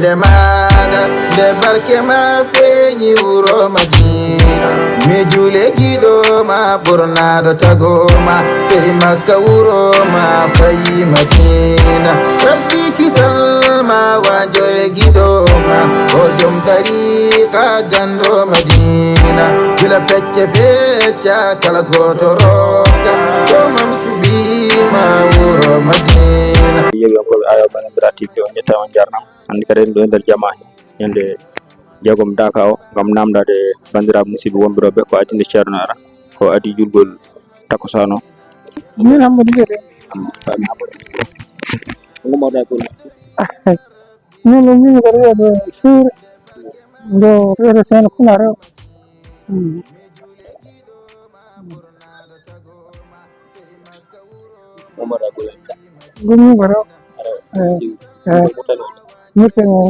inde maɗa nde barke ma feeñi wuro Madina mi juule giɗo ma ɓurnaɗo tagoma feri Makka wuro ma fayi Madina rabbi kisal ma wanjo e giɗo ma o joom tariqa gando Madina gila pecce fecca kala goto rokka jomam subima wuro Madina yewi on koɓe ayo bane biratifde on ƴetta on jarnam hande kadi en ɗo e nder jama ñande jeegom daka o gam namdade bandiraɓe musidɓe wonɓeroɓe ko adinde ceerno ara ko adi julgol takosano min Hammadu wiyete gummoɗa ko min ɗo min ko wiyete suure ndo wiyete Seno Funare o gummoɗa ko gommi ko rew murten o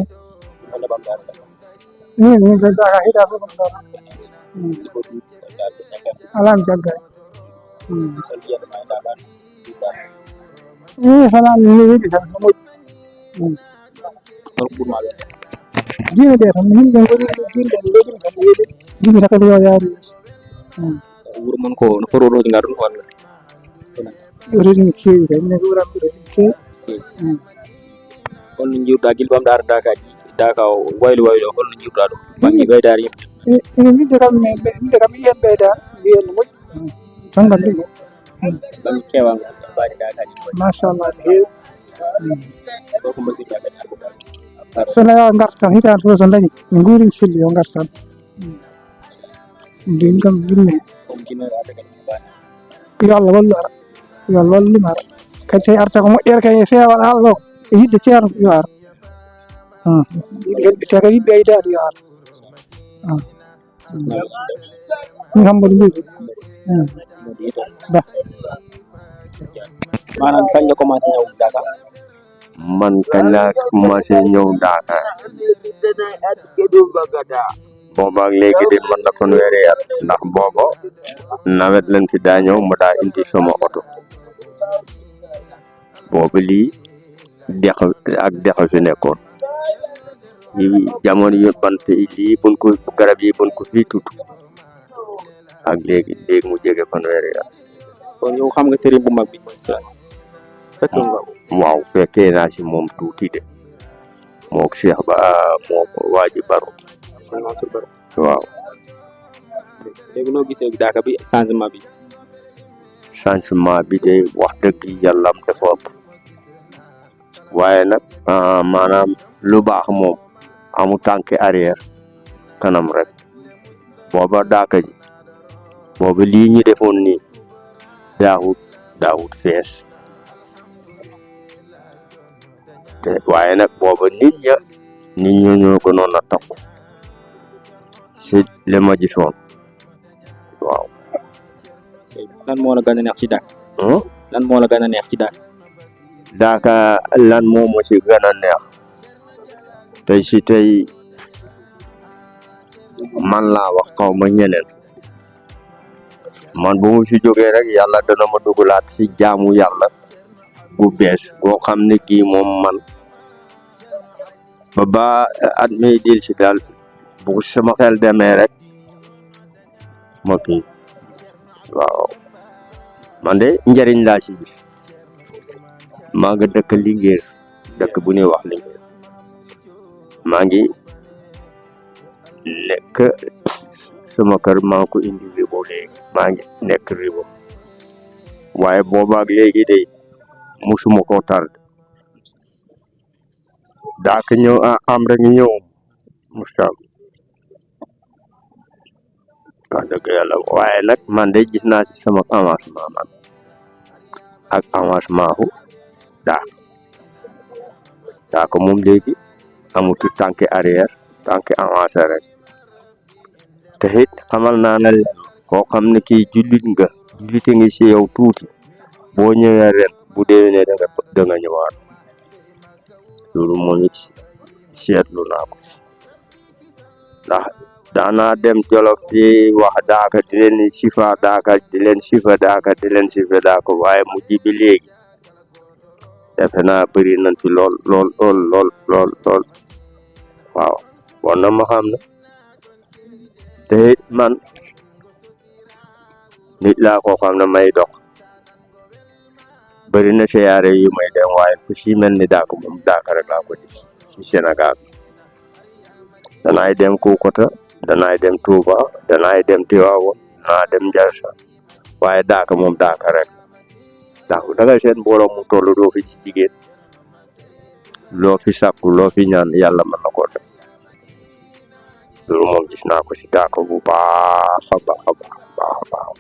min ko daka hita fof ɗum ɗon alami jaggay salam mi yiɗi tan no moƴƴi diine ɗe tan yimɓe goni diine ɗe leyɗi tan yiɗi diine takati yo yaari yeeso wuro mon ko no foti oɗoji ngar ɗum walla régime keewi kay minen ko ɓuranɓe régime keewi holno jiiruɗa guilɓamɗa ara daka o waylo waylo holno jiiruɗa ɗum banggue ɓeydare yimɓe ene midde kam yiyen ɓeydare mbiyen no moƴƴi tan kam ɗum banggue keewal ngal mbaɗi dakaji machallah ne heewi koko mbaɗirɗa kadi sono yaha garta tan hitande fof so dañi ɓe guuri filli yo garta tan ndin kam yimɓe yo Allah wallu ara yo Allah walluma ara kadi tawi arta ko moƴƴere kay e feewal haala ɗo e yidde ceerno yo ar te kadi yimɓe ɓeydade yo ar min Hammadu wiyete ba manam kañ la commencé ñaw daka man kañ laa commencé ñëw Dakar boobaak léegi de man na fanweeri at ndax booba nawet lañ fi daa ñëw ma daa indi sama oto boobu lii dex ak dex fi nekkoon yi jamono yu ban fi lii buñ ko garab yi buñ ko fii tutu ak léegi mu jege fanweeri at kon yow xam nga sëriñ bu mag bi mooy sa fekk nga waaw fekkee naa si moom tuuti de mook Cheikh Ba mook Waaji Baro waaw léegi noo gisee daka bi changement bi de wax dëgg yàlla am dafa ëpp waaye nag maanaam lu baax moom amu tànki arrière kanam rek booba daka ji booba lii ñu defoon nii daawut fees te waaye nag booba nit ña ñoo ko noon a takku si li ma gisoon waaw lan moo la gën a neex ci daka lan moo la gën a neex ci daka lan moo ma ci gën a neex tey man laa wax xaw ma ñeneen man bu mu fi jógee rek yàlla dana ma dugalaat si jaamu yàlla bu bees boo xam ne kii moom man ba at mi dil si daal bu sama xel demee rek ma kii waaw man de njëriñ laa si gis maa nga dëkk Linguère dëkk bu ñuy wax Linguère maa ngi nekk sama kër maa ngi ko indi Ribo léegi maa ngi nekk Ribo waaye boobaak léegi de musuma koo tardé daaka ñëw am rek ñëw mustam wax dëgg yàlla waaye nag man de gis naa si sama avancement man ak avancement hu daaka moom léegi amutu tànki arrière tànki avancé rek te it xamal naa ne koo xam ne kii jullit nga jullite ngi si yow tuuti boo ñëwee ren bu déwénee da nga ñëwaat loolu moom it seetlu naa ko ndax daanaa dem Jolof di wax daaka di leen sifa daaka di leen sifa daaka waaye mujj bi léegi defe naa bëri nañ fi lool waaw war na ma xam ne te it man nit laa koo xam ne may dox bëri na siyaare yi may dem waaye fu si mel ni Daaka moom Daaka rek laa ko gis ci Sénégal danaay dem Koukota danaay dem Touba danaay dem Tivaouane danaa dem Ndiassane waaye Daaka moom Daaka rek ndax dangay seen mbooloo mu toll doo fi ci jigéen loo fi sàkku loo fi ñaan yàlla mën na koo def loolu moom gis naa ko si Daaka bu baax a baax a baax.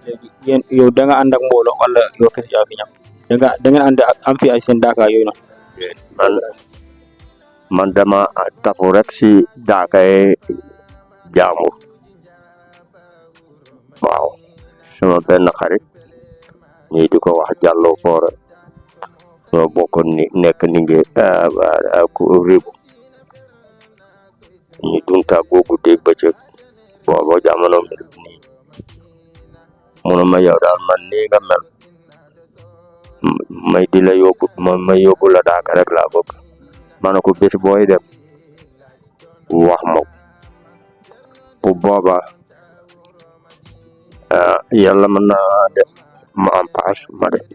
léegi yéen yow da nga ànd ak mbooloo wala yow kese yaa fi ñam da ngeen ànd ak am fi ay seen Daaka yooyu noonu. man dama tafu rek si Daaka yi jaambur waaw sama benn xarit ñii di ko wax Jallo Foore ñoo bokkoon ni nekk ni nge ribu ñu dunta googu dégg bëccëg booba jamono mel nii munu ma yow daal man nii nga mel may di la yóbbu may yóbbu la Daaka rek laa bëgg ma ne ko bés booy dem wax ma bu booba yàlla mën na def ma am paas ma def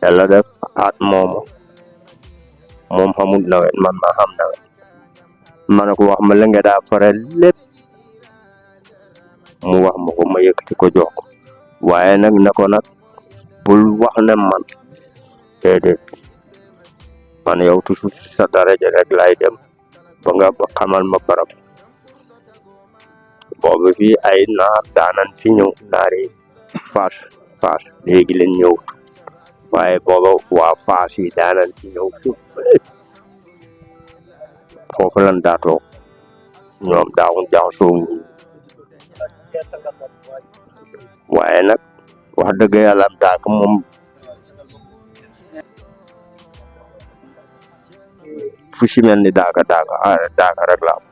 yàlla def at moom xamul nawet man ma xam nawet ma ne ko wax ma la nga daa faral lépp mu wax ma ko ma yëkkati ko jox ko waaye nag ne ko nag bul wax ne man déedéet man yow toujours sa daraja rek laay dem ba nga xamal ma barab boobu fii ay naar daanan fi ñëw naari faas léegi leen ñëw waaye booba waa faas yi daanan fi ñëw foofu lan daatoo ñoom daawun jaxasoo waaye nag wax dëgg yàlla am Daaka moom fu si mel ni Daaka rek la am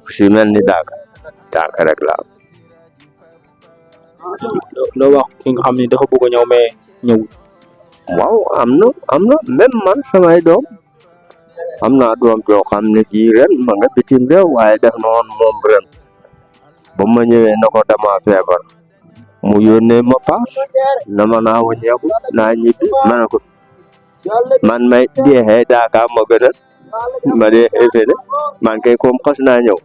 fu si mel ni Daaka rek la am. loo wax ki nga xam ne dafa bëgg a ñëw mais ñëwul. waaw am na même man samay doom am naa doom joo xam ne ji ren ma nga bitim réew waaye def na woon moom ren ba ma ñëwee na ko dama feebar mu yónnee ma paas na ma naa wàññeeku naa ñibbi ma ne ko man may deexee Daaka ma gënal ma deexee fene man kay comme xas naa ñëw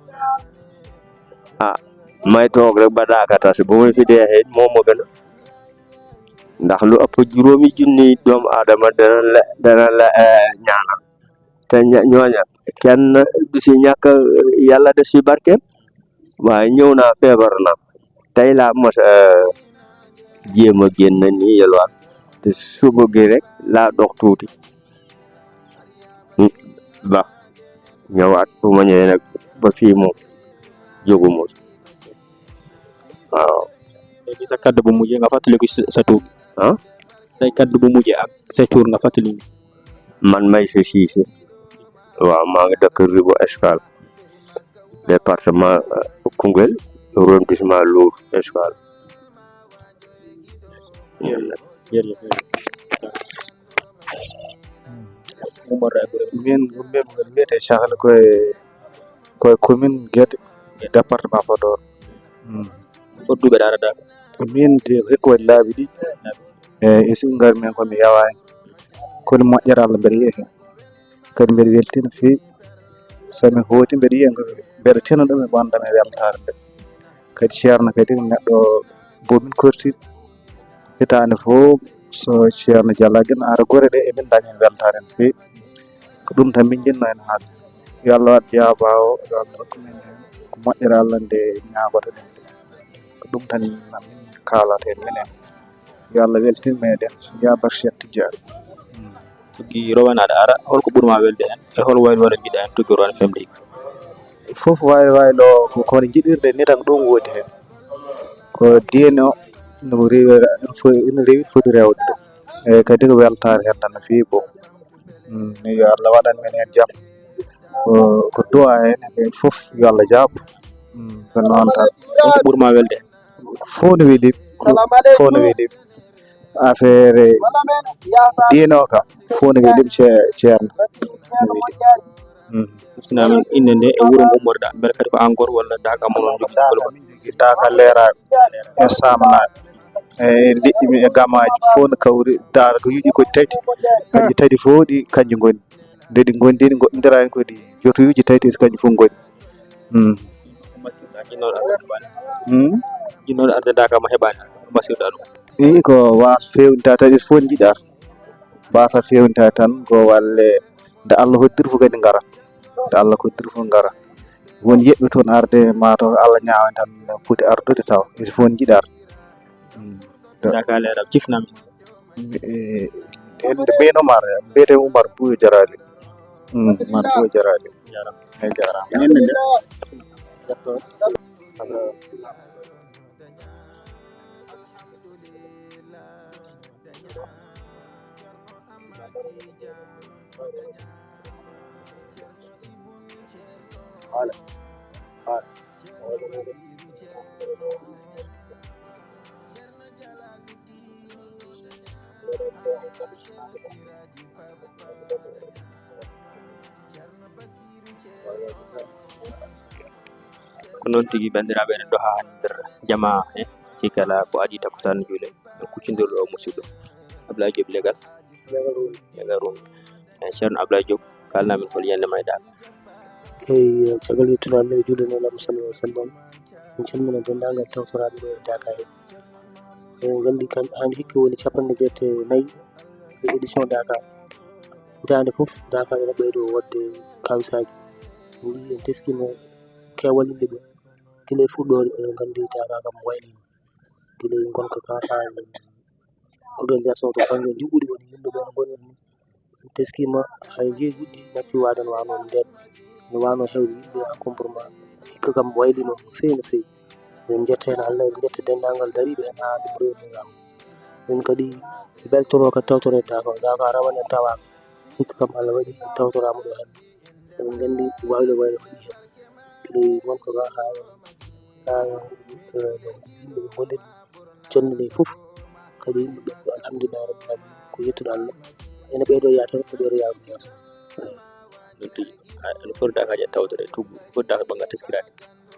may toog rek ba Daaka tas bu may fi deexee moom ma gënal ndax lu ëpp juróomi junni doomu aadama dana la ñaanal te ñooña kenn du si ñàkk yàlla def si barkeem waaye ñëw naa feebar na tey laa mos a jéem a génn nii yelwaan te suba gi rek laa dox tuuti ba ñëwaat bu ma ñëwee nag ba fii moom jógu mos waaw. léegi sa kaddu bu mujjee nga fàttaliku sa tur. say kaddu bu mujjee ak sa tur nga fàttali. man Maysa Cissé waaw maa ngi dëkk Ribo Escale département Koungheul arrondissement Lour Escale. min ngol mbiyete Sahel koye commune Guédé département Podor. fodduɓe ɗa arata min de hikko waɗi laabi ɗi e so ngari men komi yawani kono moƴƴere Allah mbeɗa yiya hen kadi mbeɗa welti no fewi somi hooti mbeɗa yiya mbeɗa tina ɗum e ɓandam e weltare nde kadi ceerno kadi ko neɗɗo bomin kortiɗo hitande fof so ceerno Diallo ara guure ɗe emin daña hen weltare no fewi ko ɗum tan min jinno hen haalde yo Allah waat jabawo yo Allah rokku men hen ko moƴƴere Allah nde ñagoto ɗen ko ɗum tan min kalata hen minen yo Allah weltin meɗen so jabar Cheikh Tidiane. tuggi rowanaɗo ara holko ɓuurma welde hen e hol waylo waɗa jiiɗa hen tuggi rowande femde hikka fof waylo kono jiɗirde ni tan ɗum woodi hen ko diine o no rewi ina rewi foti rewde ɗum eyyi kadi ko weltare hen tan no fewi bo yo Allah waɗan men hen jaam ko du'a hen e fof yo Allah jaabo ko noon tan holko ɓuurma welde hen fof no weeli fof no weeli affaire diino kam fof no wiiɗum ceerno no wiiɗi sinamin inde nde e wuro mo ummorɗa beele kadi ko an goto walla daka mo non jogui kolo min jogui daka leeraɓe e samnaɓe e liƴƴi e gamaji fof no kawri dara ko yiiɗi ko tati kanƴi tati fof ɗi kanƴi goni nde ɗi gondini goɗɗodirani kodi jotoyuji tati kanƴi fof goni jinnoɗo arde daka ma heɓani basirɗa ɗum i ko was fewnita tati fof jiiɗa mbasa fewnita tan ko walle nde Allah hoddiri fof kadi garat nde Allah hoddiri fof garat won yeɓɓe toon arde mataw Allah ñawani tan poti ardude taw ete fof jiiɗa daka leeraɓe cifnami ende ɓeynoma mbiyete Oumar Bouyo Jarali Oumar Bouyo Jarali ay jarama inde nde ko noon tigui bandiraɓe eɗen doha nder jama he sikala ko adi takutan juule kuccidir ɗo musidɗo Abdoulaye Diop legal Rumi ceerno Abdoulaye Diop kalnamin hol yande mayɗa eyyi caggal yettude Allah e julde nelaɗo sallallahu alaihi wasallam en calmina dendagal tawtoraɓe ɗo e Daka he gandi kan hande hikka woni 34 édition Daka hitande foof Daka ene ɓeydo wadde kawisaji en teskima kewal yimɓeɓe guila e fuɗɗode eɗen gandi Daka kam wayli guila e gonka ka ha organisation to banggue juɓɓudi woni yimɓeɓe no goni ni en teskima hay jeeyi goɗɗi natti wade no wano nden no wano hewde yimɓe en comportement hikka kam waylino no fewi no fewi en jetta hen Allah en jetta dendagal dariɓe hen ha ɗum rewni gam en kadi beltoro kadi tawtore Daka rawane en tawaka hikka kam Allah waɗi en tawtorama ɗo hen eɗen gandi waylo waɗi hen guila gonka ka ha yimɓeɓe gollidɓe jondede foof kadi yimɓeɓe ko alhamdulillah rabbil alamin ko yettude Allah ene ɓeydo yataw ko ɓeydo yawo yesso ɗum tigui no foti Daka je tawtore tuggu foti Daka bangga teskirade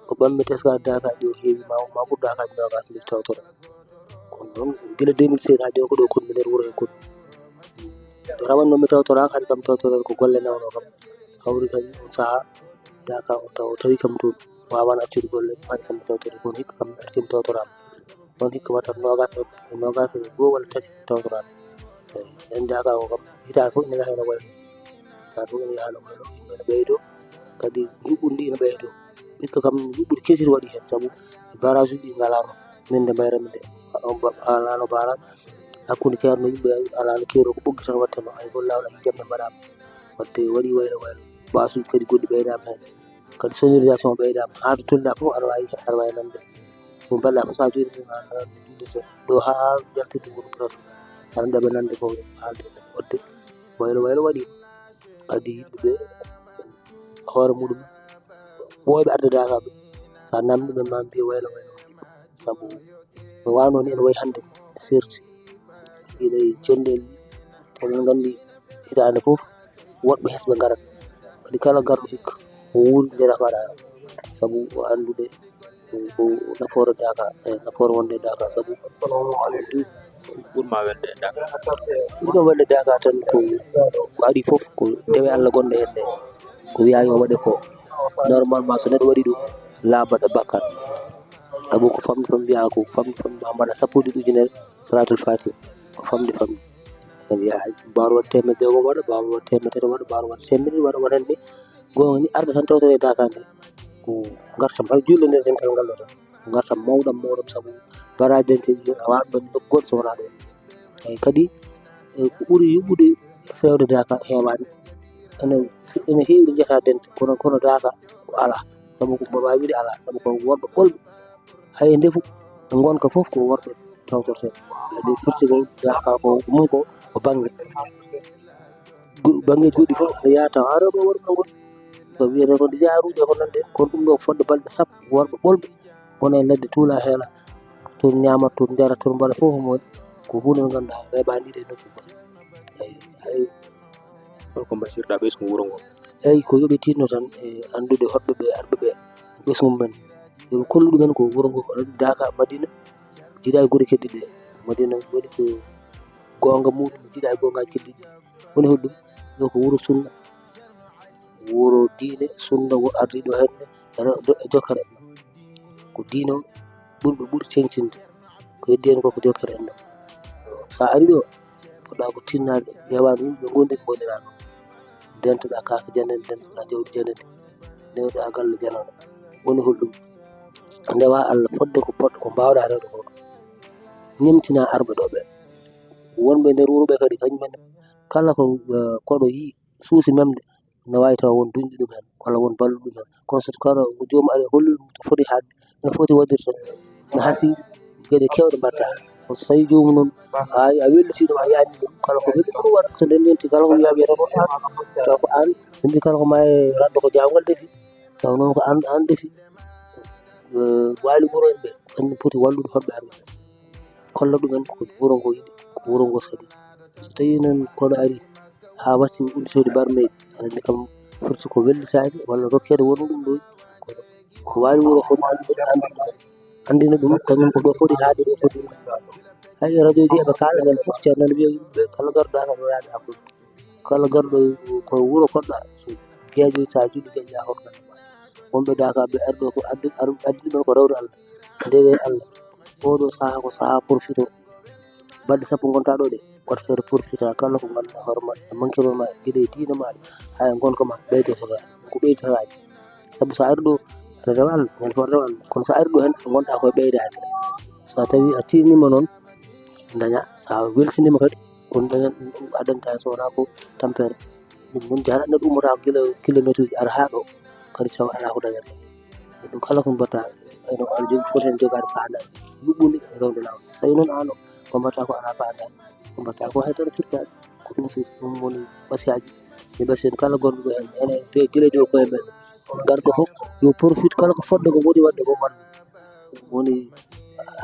ko ɓamɓe teskade Daka ɗi o heewi ma ɓuur Dakaji nogas mbiɗa tawtora kono noon guila 2016 hade ko ɗo konmi nder wuuro he kono nde rawanno mi tawtoraka hade kam tawtorede ko golle nawno kam hawri kadi on saaha Daka o taw tawi kam toon wawan accude golle hade kam mi tawtore kono hikka kam mi arti mi tawtorama on hikka watta nogas e goho walla tati tawtorama eyyi nden Daka o kam hitande foof ene yaha ene wayno hitande foof ene yaha ene wayno yimɓe ne ɓeydo kadi juɓɓudi ndi ne ɓeydo hikka kam juɓɓudi kesiri waɗi hen saabu barrage uji ɗi galano min nde mayrami nde alano barrage hakkude ceerno yimɓe alano keero ko ɓoggi tan wattano hay gol lawol hay jamde mbaɗama wadde waɗi waylo basuji kadi goɗɗi ɓeydama hen kadi sonorisation ɓeydama ha to tolna foof aɗa wawi nande mo balɗa foof sa jooɗi juɗirte ɗo ha jaltirde goɗɗum presque aɗa ɗeɓa nande ko haalde wadde waylo waɗi kadi yimɓeɓe hoore muɗum ɓooyɓe arde Daka ɓe sa namdiɓe ma mbiya waylo waɗi saabu no wano ni ene wayi hande ene serti guila e jondel eɗen gandi hitande foof woɗɓe hesɓe garat kadi kala garɗo hikka o wuuri ndera ko aɗa ara saabu o andude ko nafoore Daka nafoore wonde Daka saabu ɓurma welde Daka ɓuuri kam welde Daka tan ko waɗi foof ko dewe Allah gonɗo hen nde ko wiya yo waɗe ko normalement so neɗɗo waɗi ɗum labaɗo bakkat saabu ko famde fam mbiya ko famde fam ma mbaɗa sappo ɗiɗi ujunere salatul fatiha ko famde en wiya mbawɗo waɗ temedde jeegom waɗa mbawɗo waɗ temedde tati waɗa mbawɗo waɗ temedde ɗiɗi waɗa waɗan ni gonga ni arde tan tawtore Daka nde ko gartam hay julde nder dental ngal ɗo tan ko gartam mawɗam saabu baraji denteji a waɗa ɗon goɗɗo so wona ɗon eyyi kadi ko ɓuuri yuɓɓude fewde Daka heewani ene heewi ɗo jetta dente kono Daka ko ala saabu ko mbaɗa wiide ala saabu ko worɓe ɓolɓe hay ndefu e gonka foof ko worɓe tawtorte ade firtigol Daka ko mum ko banggueji goɗɗi foof aɗa yaha taw ha rewɓe worɓe goni ko wiyete ko jaruji ko nande kono ɗum ɗo fodde balɗe sappo worɓe ɓolɓe wona e ladde tuula heela toon ñamat toon jarat toon mbaɗa foof mo waɗi ko hunde nde ganduɗa weɓanide e nokku goɗɗo eyi holko mbasirɗa ɓesgu wuro ngo? eyi ko yoɓe tinno tan e andude hoɓɓe ɓe arɓe ɓe ɓesgu mumen yoɓe kollu ɗumen ko wuro ngo ko Daka Madina jiiɗa e guure keddiɗe Madina waɗi ko gonga muɗum jiiɗa e gongaji keddiɗe woni hoɗɗum ɗo ko wuro sunna wuro diine sunna ardiɗo henne e jokkere enɗam ko diine ɓurɓe ɓuuri cencinde ko heddi hen koko jokkere enɗam sa ari ɗo poɗɗa ko tinnade ƴewade yimɓe gondi ɓe gonɗirano dentoɗa kaake janede dentoɗa jawdi janedi ndewɗa galle janano woni hoɗɗum ndewa Allah fodde ko poɗɗo ko mbawɗa rewde ko ñemtina arɓe ɗo ɓe wonɓe nder wuro ɓe kadi kañumen kala ko koɗo yi suusi memde ne wawi taw won duñɗi ɗum hen walla won balluɗo ɗum hen kono so kala jomum ari holli ɗum to foti hadde ene foti waddirde ton ene haasi gueɗe kewɗe mbatta so tawi jomum noon a wellitiɗum a yanni ɗum kala ko welli ɗum waɗa so nden yonti kala ko wiya wiyata ko taw ko an yimɓe kala ko ma e radde ko jawgal defi taw noon ko an defi wali wuro en ɓe kañum poti wallude hoɓɓe arɓe kolla ɗumen ko wuro ngo yiɗi ko wuro ngo saɗi so tawi noon koɗo ari ha watti udditode barmeji anandi kam foti ko wellitade walla rokkede wonno ɗum ɗo ko wali wuro foti andina ɗum kañum ko ɗo foti haade ɗo foti hay radio ji eɓe kaala ngal fof ceerno nana wiya yimɓeɓe kala garɗo Daka yo yaade hakkude kala garɗo ko wuro koɗɗa so gueƴoy sa juuɗi gueƴe ya hokka wonɓe Daka ɓe arɗo ko addi ɗumen ko rewde Allah ndewe Allah oɗo saaha ko saaha profito balɗe sappo gonta ɗo ɗe woto feere profita kala ko ganduɗa hoorema e manquema ma gueɗe e diine maɗa ha e gonka ma ɓeydotoɗa ko ɓeydotoɗaji saabu sa ari ɗo aɗa rewa Allah ñande fo aɗa rewa Allah kono sa ari ɗo hen gonɗa koye ɓeydade so tawi a tinima noon daña sa welsinima kadi kon dañan ɗum addanta hen so wona ko tampere ɗum noon jara neɗɗo ummotako guila kilométre uji ara ha ɗo kadi tawa ala ko dañata ɗum kala ko mbatta eno aɗa jogui foti hen jogade fandare yuɓɓudi e rewde lawol so tawi noon an o ko mbatta ko ala fandare ko mbatta ko haydara firtade ko ɗum fof ɗum woni wasiyaji mi basiyde kala gonɗo hen ene de guila de koye men garɗo fof yo profite kala ko fodde ko woni wadde ko wadde woni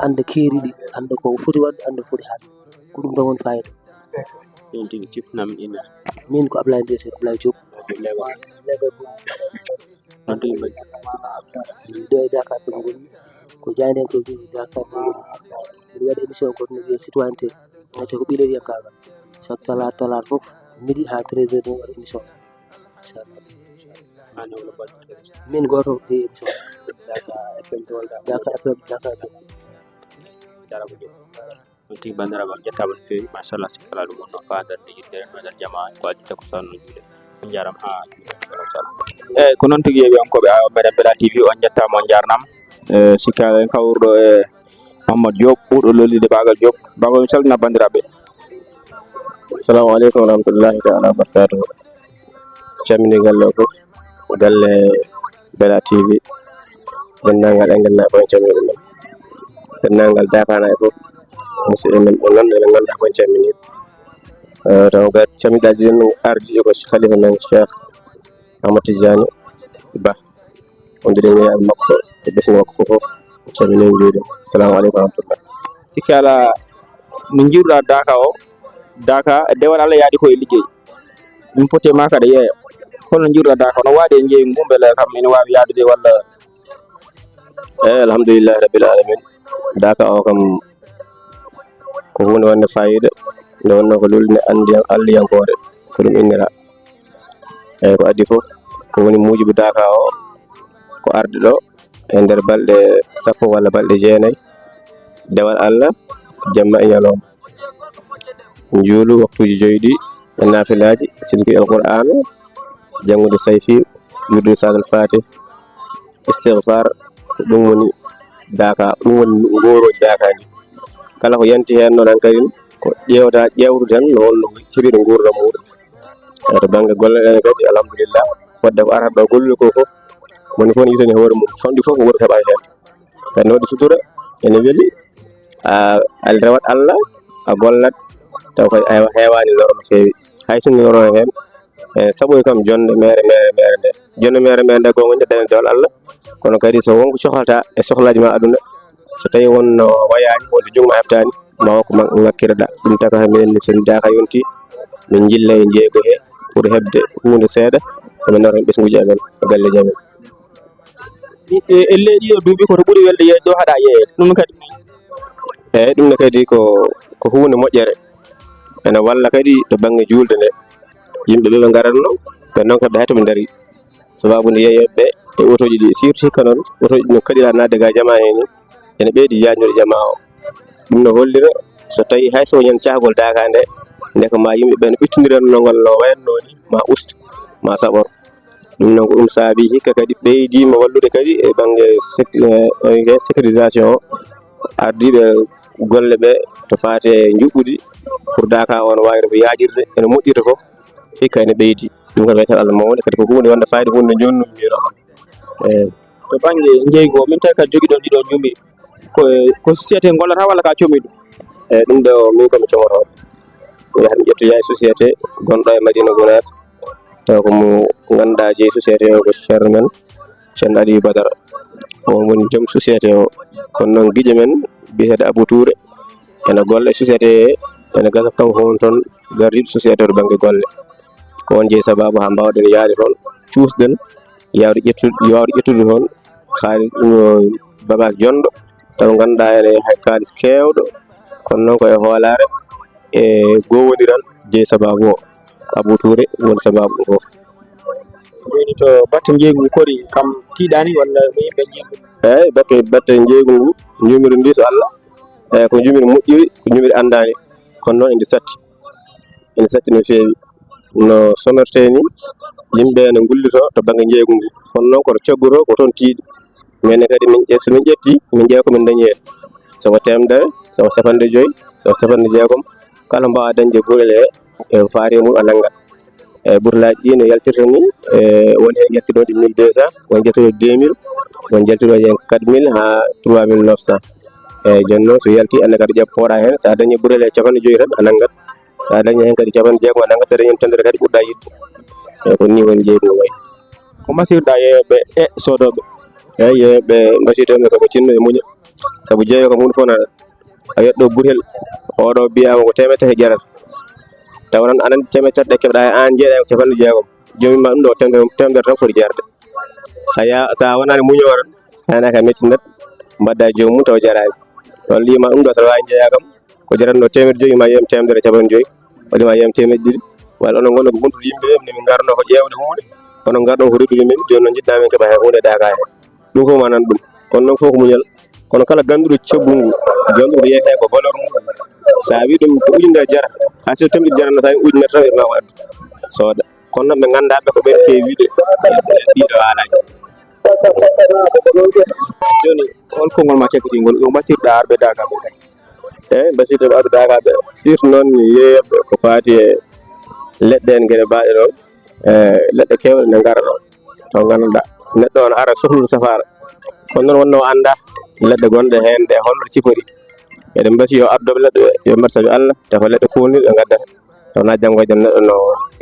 ande keeriɗi ande ko foti wadde ande foti hadde ko ɗum tan woni fayida min tigi cifnam ina min ko Ablaye mbiyete Ablaye Diop non tigi mbaɗi ɗo e Daka FM gonmi ko jayden ko Daka FM gonmi mbiɗa waɗa émission goto no wiye citoyenneté wiyete ko ɓiile wiya kagal chaque talata fof midi ha 13h no waɗa émission min goto de émission Daka FM to walla Daka FM Daka FM jarama joni non tigi bandiraɓe on jettama no fewi machallah sikkala ɗum wonno fadarde yidde no nder jama ko ajitta ko sanno juuɗe on jarama ha eyyi ko noon tigi yewiyankoɓe meɗen Bella TV on jettama on jarnama sikkala en kawruɗo e Mamadou Diop ɓurɗo lollide Bagal Diop Bagal mi salmina bandiraɓe. Assalamu aleykum wa rahmatullahi taala wa barakatuhu camini galle o foof galle Bella TV dendagal engal bon camini ɗumen dendagal Dakar naaɓe foof musidɓe men ɓe ganduɗa ɓe ganduɗa bon camini taw gar camiɗaji ɗin ardi ko khalifa men Cheikh Ahmad Tidiane Ba on diɗen yaɓe makko e ɓesgu makko foof camini juuɗe. Assalamu aleykum wa rahmatullah. sikki ala no jiiruɗa Daka o Daka dewal Allah yaaɗi koye liggey ɗum poti ma kada yeeya holno jiiruɗa Daka no waɗi e jeeyi mum beele kam ene wawi yaadude walla alhamdulillahi rabbil alamin Daka o kam ko hunde wonde fayida nde wonno ko lulne alliyankore ko ɗum innira eyyi ko addi foof ko woni mujibu Daka o ko arde ɗo e nder balɗe sappo walla balɗe jeenayyi dewal Allah jamma e ñalawma juulu waktuji joyyi ɗi e nafilaji silki alqur'an janngude sayfi wirdu salal fatih istighfar ɗum woni Daka ɗum woni ngoroji Daka ni kala ko yanti hen noon kadi ko ƴewtu tan no wonno keɓiɗo gurdam muɗum to banggue golle ɗe kadi alhamdulillah fodde ko arata ɗo gollude ko foof moni fof ne yitani hoore mum famɗi foof ko woɗɗo heɓani hen kadi ne waɗi sutura ene weeli a rewat Allah a gollat taw kadi a heewani loro no fewi hay sinno loro hen saɓoy kam jonde mere nde jonde mere nde gonga jeɗɗen dewal Allah kono kadi so wonko cohlata e sohlaji ma aduna so tawi wonno wayani wonde jomum a heftani ma hokko ŋakkirɗa ɗum taka minen sen daka yonti min jilla e jeego he pour hebde hunde seeɗa komin nawata ɓesguji amen e galleji amen. elle ɗiɗo duuɓi koto ɓuuri welde yeeyde ɗo haɗa yeeyede ɗum kadi eyyi ɗum ne kadi ko hunde moƴƴere ene walla kadi to banggue julde nde yimɓeɓe ɓe garatno ɓe donkaɓe hay toɓe daari sababude yeeyoɓeɓe e otoji ɗi surtout hikka noon otoji no kaɗira nadde ga jama he ni ene ɓeydi yajnude jama o ɗum ne hollira so tawi hay so ñan cahgol daka nde ndeka ma yimɓeɓe no ɓittodiranno ngol no wayanno ni ma usto ma saɓor ɗum noon ko ɗum saabi hikka kadi ɓeydima wallude kadi e banggue sécurisation o ardiɓe golle ɓe to fate juɓɓudi pour daka o no wayno ko yajirde ene moƴƴirde foof hikka ene ɓeydi ɗum kadi wiyete Allah mawde kadi ko hunde wonde fayde hunde jonnumiro eyyi to banggue jeygu o min tawi kadi joguiɗon ɗiɗo jumiri ko société gollata walla ka comi ɗum eyyi ɗum ɗo min komi comotoɗo mi yaha mi ƴettoya e société gonɗo e Madina Gounass taw ko mo ganduɗa jeeyi société o ko ceerno men ceerno Aliou Badara on woni joom société o kono noon guiƴe men mbiyetede Abou Touré ene golla e société he ene gasa kanko won toon gardiɗo société to banggue golle ko on jeeyi sababu ha mbawɗen yaade toon cusɗen wawde ƴettude toon haalis bagage jonɗo taw ganduɗa ene hay kalis kewɗo kono noon koye hoolare e gowodiral jeeyi sababu o Abou Touré woni sababu ɗum foof joni to batte jeygu ngu kori kam tiiɗani walla ko yimɓe jeygu eyyi batte jeygu ngu jumiri ndi so Allah eyyi ko jumiri moƴƴiri ko jumiri andani kono noon ende satti no feewi no sonorte ni yimɓe ne gullito to banggue jeygu ngu kono noon koto caggoto ko toon tiiɗi minen kadi somin ƴetti min ƴeewa komin dañi hen soko temedere soko capanɗe joyyi soko capanɗe jeegom kala mbawa dañde guurel he e faari mum a naggat eyyi burlaji ɗi no yaltirta ni woni hen ƴettiɗoɗi 1200 won ƴettuɗo 2000 won jaltiɗo hen 4000 ha 3900 eyyi joni noon so yalti ande kadi ƴeew pooɗa hen sa dañi burel he capanɗe joyyi tan a naggat sa dañi hen kadi capanɗe jeegom a naggat sa dañi hen temedere kadi ɓurɗa yidde eyyi ko ni woni jeygu ngu wayi ko masirɗa yeeyoɓe e sodoɓe eyyi yeeyoɓe mbasiytomi koɓe tinno e muña saabu jeeyowo kam hunde fof nana a wiyat ɗo burel oɗo mbiyama ko 100 tati jarata taw noon aɗa andi 100 tati ɗe keɓɗa he an jeeɗa ko capanɗe jeegom jomima ɗum ɗo temedere tan foti jarde sa wonani muñowo tan hanaka mettinat mbadda e jomum taw jarani on lima ɗum ɗo saɗa wawi jeeya kam ko jaratno 100 joyyi ma yiyam temedere e capanɗe joyyi walla ma yiyam 200 walla onon gonno ko buntude yimɓeɓe min garno ko ƴewde hunde onon garɗon ko reddude min joni noon jiɗɗa min keeɓa he hunde daka he ɗum fof ma nan ɗum kono noon fof ko muñal kono kala ganduɗo coggu ngu ganduɗo yeyete ko valeur mum sa wi ɗum ko ujunere jara ha so temedere jaranno tawi ujunere tan ma ko addu sooda kono noon ɓe gandaɓe ko ɓen kewi wiide ɗiɗo haalaji joni hol konngol ma cakkitingol ɗo basirɗa arɓe dakaɓe eyyi basirɗo arɓe dakaɓe surtout noon yeeyoɓe ko fati e leɗɗe en gueɗe mbaɗe ɗon leɗɗe kewɗe ne gara ɗon taw ganduɗa neɗɗo o ne ara sohlude safara kono noon wonno anda leɗɗe gonɗe hen ɗe holno ɗe cifori eɗen mbasi yo ardoɓe leɗɗe yo mbat saabi Allah tawa leɗɗe kolniɗe ɓe gaddata taw na janggo e jaam neɗɗo no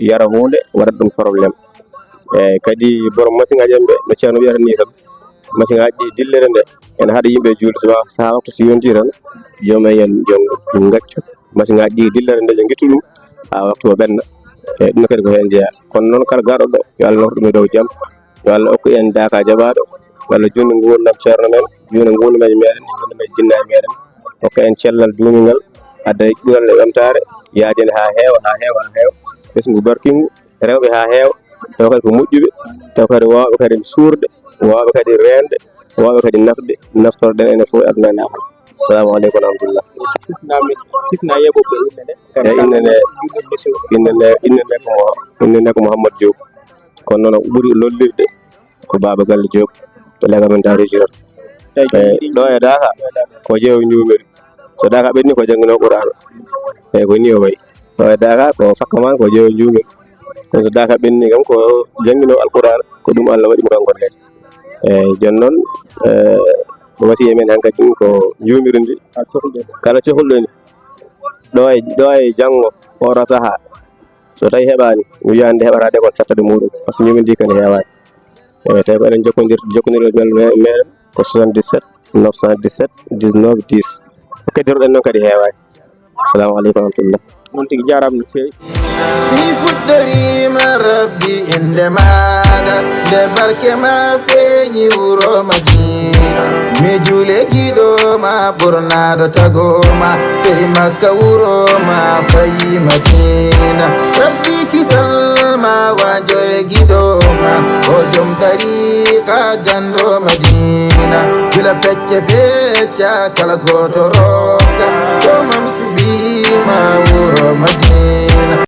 yara hunde waɗat ɗum probléme eyyi kadi borom machine ngaji en ɓe no ceerno wiyata ni tan machine ngaji ɗi dillere nde ene haaɗa yimɓe julde sa waktu so yonti tan jomumen yen jom gaccu machine ngaji ɗi dillere nde ƴe guittu ɗum ha waktu o ɓenna eyyi ɗum kadi ko hen jeeya kono noon kala garɗoɗo yo Allah rokku ɗum e dow jaam yo Allah hokku en daka jaɓaɗo walla junde gurdam ceerno men junde gurdumen meɗen gurdumen jinnaɓe meɗen hokka en cellal duumigal adda e ɓuural e ɓamtare yaajede ha heewa ɓesgu barkingu rewɓe ha heewa taw kadi ko moƴƴuɓe taw kadi wawɓe kadi suurde wawɓe kadi rende wawɓe kadi nafde naftorɗen enen foof e aduna e laamu assalamu aleykum wa rahmatullah kisna yeɓoɓe innene ko Mouhamadou Diop kono noon ɓuuri lollirde ko Baba Galle Diop to légamentare jurata ɗo e Daka ko jeewo ñumiri so Daka ɓenni ko janggino Qur'an eyyi ko ni o wayi ɗo e Daka ko fakkaman ko jeewo ñumiri kono so Daka ɓenni kam ko janggino Alqur'an ko ɗum Allah waɗi mo kankon kadi eyyi joni noon wasiya men hankkadi ko jumiri ndi kala cohluɗo ni ɗo e janggo oro saaha so tawi heɓani mi wiya nde heɓata de ko sattade muɗum par ce que ñumiri ndi kadi hewani eyyi tawi ko eɗen jokkodirgol meɗen ko 77 917 19 10 ko keddiroɗen noon kadi hewani assalamu aleykum wa rahmatullah. noon tigi jarama no fewi. mi fuɗɗorima rabbi inde maɗa nde barke ma feeñi wuro madina mi juule jiɗoma ɓurnaɗo tagoma feri makka wuroma fayi madina rabbi kisalma wanjo e giɗoma o joom tariqa gando madina gila pecce fecca kala goto rokka jomam subima wuro madina